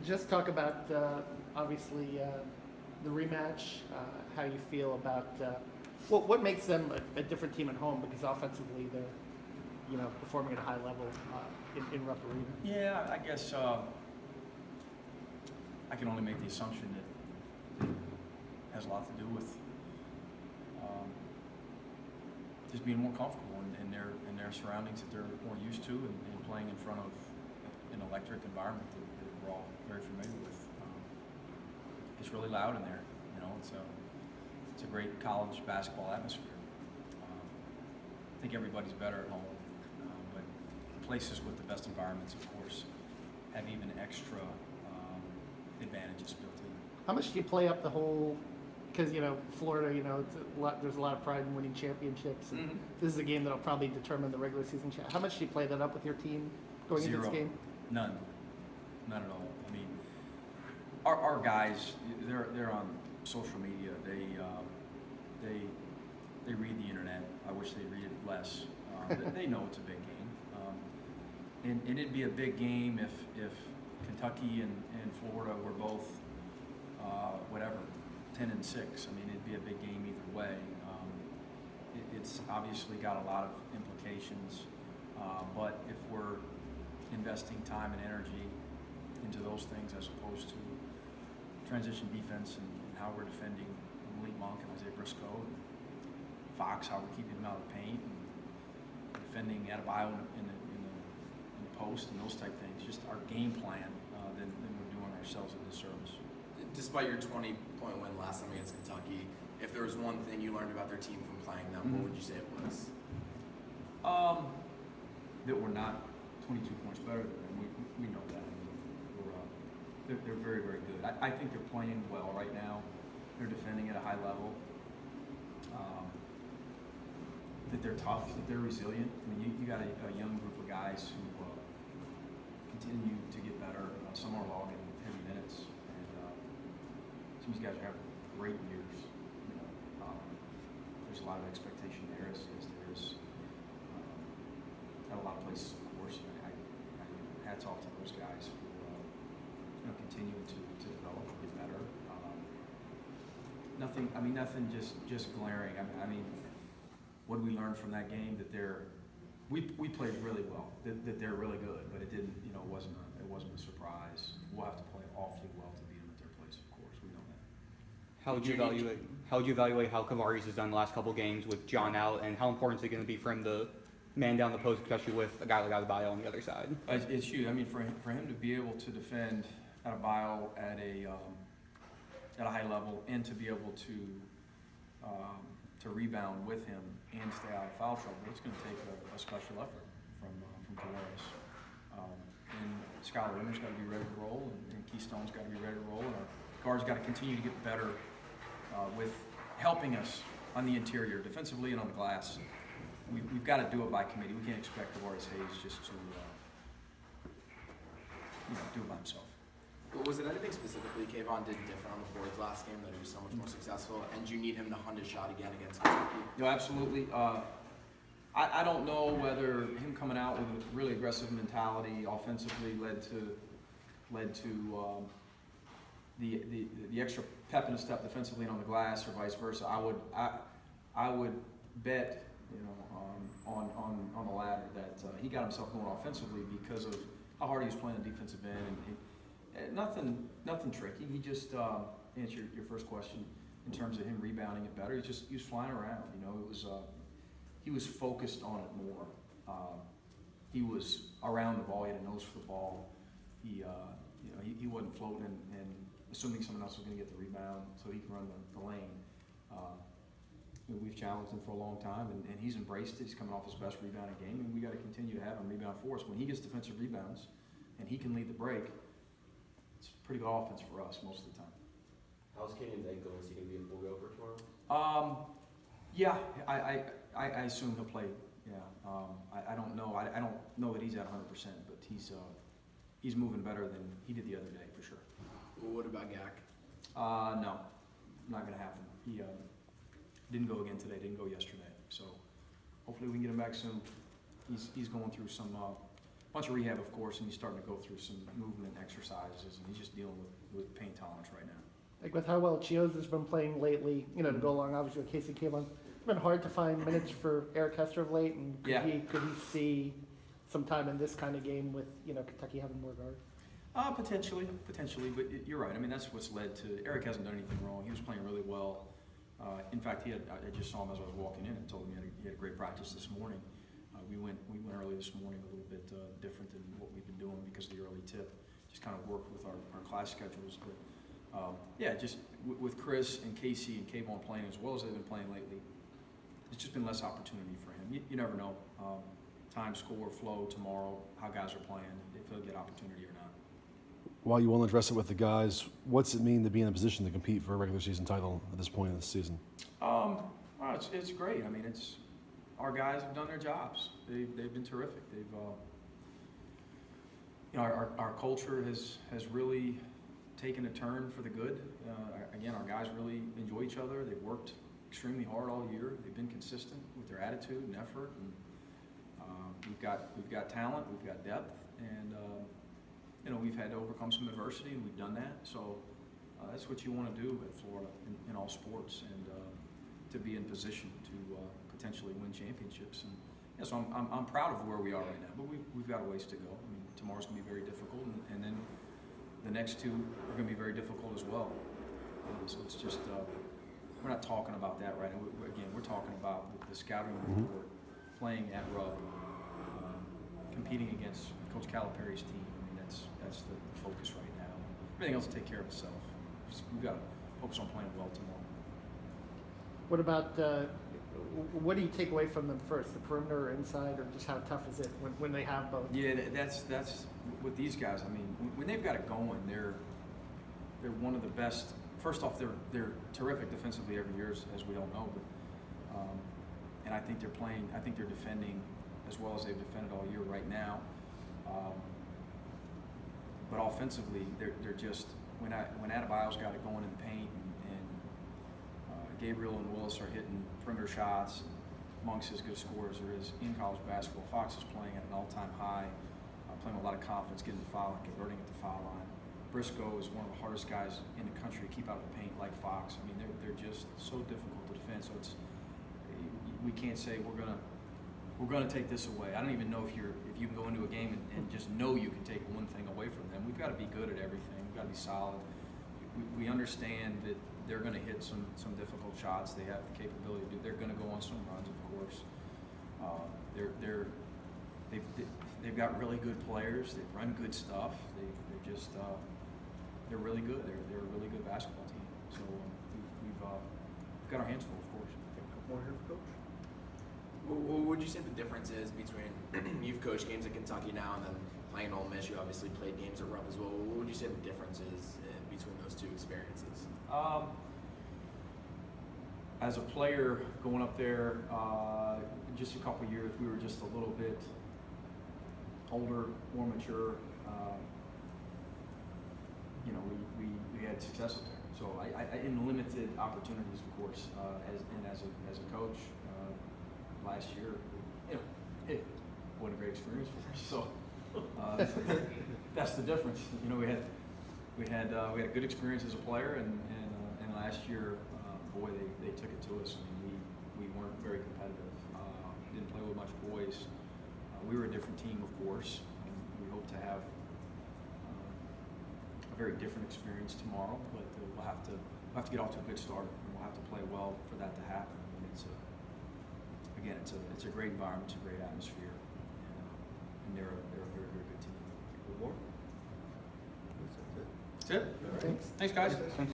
Just talk about obviously the rematch. How you feel about what makes them a different team at home, because offensively they're performing at a high level in Rupp Arena. Yeah, I guess I can only make the assumption that it has a lot to do with just being more comfortable in their surroundings that they're more used to, and playing in front of an electric environment that we're all very familiar with. It's really loud in there. It's a great college basketball atmosphere. I think everybody's better at home, but places with the best environments, of course, have even extra advantages built in. How much do you play up the whole? Because Florida, there's a lot of pride in winning championships. And Mm-hmm. This is a game that'll probably determine the regular season. How much do you play that up with your team going into this game? None at all. I mean, our guys, they're on social media. They read the internet. I wish they read it less. They know it's a big game, and it'd be a big game if Kentucky and Florida were both 10-6. I mean, it'd be a big game either way. It's obviously got a lot of implications, but if we're investing time and energy into those things as opposed to transition defense and how we're defending Malik Monk and Isaiah Briscoe, and Fox, how we're keeping them out of the paint, and defending Adebayo in the post and those type things, just our game plan, then we're doing ourselves a disservice. Despite your 20-point win last time against Kentucky, if there was one thing you learned about their team from playing them, what would you say it was? That we're not 22 points better than them. We know that. They're very, very good. I think they're playing well right now. They're defending at a high level. That they're tough, that they're resilient. I mean, you got a young group of guys who continue to get better. Some are logging heavy minutes. Some of these guys have great years. There's a lot of expectation there, as there is at a lot of places, of course. I hats off to those guys for continuing to develop and get better. Nothing just glaring. I mean, what did we learn from that game? That we played really well. That they're really good, but it didn't. It wasn't a surprise. We'll have to play awfully well to beat them at their place, of course. We know that. How would you evaluate how Kavarius has done the last couple games with John out, and how important is it going to be for him to man down the post, especially with a guy like Adebayo on the other side? It's huge. I mean, for him to be able to defend Adebayo at a high level, and to be able to rebound with him and stay out of foul trouble, it's going to take a special effort from Kavarius. And Skylar Rimmer's got to be ready to roll, and Keystone's got to be ready to roll, and our guards got to continue to get better with helping us on the interior, defensively and on the glass. We've got to do it by committee. We can't expect Kavarius Hayes just to do it by himself. Was it anything specifically Kayvon did different on the boards last game that he was so much more successful? And do you need him to hunt his shot again against Kentucky? No, absolutely. I don't know whether him coming out with a really aggressive mentality offensively led to the extra pep in the step defensively and on the glass, or vice versa. I would bet on the latter, that he got himself going offensively because of how hard he was playing the defensive end. And nothing tricky. He just answer your first question in terms of him rebounding it better. He was flying around. It was he was focused on it more. He was around the ball. He had a nose for the ball. He wasn't floating and assuming someone else was going to get the rebound so he can run the lane. We've challenged him for a long time, and he's embraced it. He's coming off his best rebounding game, and we got to continue to have him rebound for us. When he gets defensive rebounds and he can lead the break, it's pretty good offense for us most of the time. How's Kenyon's ankle? Is he going to be a full go for tomorrow? Yeah, I assume he'll play. Yeah, I don't know. I don't know that he's at 100%, but he's moving better than he did the other day for sure. Well, what about Gak? No, not going to happen. He didn't go again today. Didn't go yesterday. So hopefully we can get him back soon. He's going through some bunch of rehab, of course, and he's starting to go through some movement exercises, and he's just dealing with pain tolerance right now. Like with how well Chio's been playing lately, to go along obviously with Casey Kavon, it's been hard to find minutes for Eric Hester of late, and Yeah. could he see some time in this kind of game with Kentucky having more guards? Potentially, but you're right. I mean, that's what's led to. Eric hasn't done anything wrong. He was playing really well. In fact, I just saw him as I was walking in and told him he had a great practice this morning. We went early this morning, a little bit different than what we've been doing because of the early tip. Just kind of worked with our class schedules. But yeah, just with Chris and Casey and Kayvon playing as well as they've been playing lately, it's just been less opportunity for him. You never know. Time, score, flow tomorrow, how guys are playing, if he'll get opportunity or not. While you won't address it with the guys, what's it mean to be in a position to compete for a regular season title at this point in the season? It's great. I mean, our guys have done their jobs. They've been terrific. Our culture has really taken a turn for the good. Again, our guys really enjoy each other. They've worked extremely hard all year. They've been consistent with their attitude and effort. And we've got talent. We've got depth, and we've had to overcome some adversity, and we've done that. So that's what you want to do at Florida in all sports, and to be in position to potentially win championships. And yeah, so I'm proud of where we are right now, but we've got a ways to go. I mean, tomorrow's going to be very difficult, and then the next two are going to be very difficult as well. So it's just we're not talking about that right now. We're talking about the scouting report, playing at Rub, competing against Coach Calipari's team. I mean, that's the focus right now. Everything else will take care of itself. We've got to focus on playing well tomorrow. What about what do you take away from them first, the perimeter or inside, or just how tough is it when they have both? Yeah, that's with these guys. I mean, when they've got it going, they're one of the best. First off, they're terrific defensively every year, as we all know. But and I think they're playing. I think they're defending as well as they've defended all year right now. But offensively, they're just when Adebayo's got it going in the paint, and Gabriel and Willis are hitting perimeter shots. Monk's as good a scorer as there is in college basketball. Fox is playing at an all-time high, playing with a lot of confidence, getting the foul and converting at the foul line. Briscoe is one of the hardest guys in the country to keep out of the paint, like Fox. I mean, they're just so difficult to defend. So we can't say we're gonna take this away. I don't even know if you can go into a game and just know you can take one thing away from them. We've got to be good at everything. We've got to be solid. We understand that they're going to hit some difficult shots. They have the capability to do. They're going to go on some runs, of course. They've got really good players. They run good stuff. They're really good. They're a really good basketball team. So we've got our hands full, of course. More here for Coach. What would you say the difference is between you've coached games at Kentucky now and then playing Ole Miss? You obviously played games at Rupp as well. What would you say the difference is between those two experiences? As a player going up there, just a couple years, we were just a little bit older, more mature. We had success up there. So I in limited opportunities, of course, as a coach. Last year, it wasn't a great experience for us. So that's the difference. We had a good experience as a player, and last year, boy, they took it to us. I mean, we weren't very competitive. Didn't play with much boys. We were a different team, of course, and we hope to have a very different experience tomorrow. But we'll have to get off to a good start, and we'll have to play well for that to happen. I mean, it's a great environment, it's a great atmosphere, and they're a very, very good team. More? That's it. Thanks. Thanks, guys. Thanks.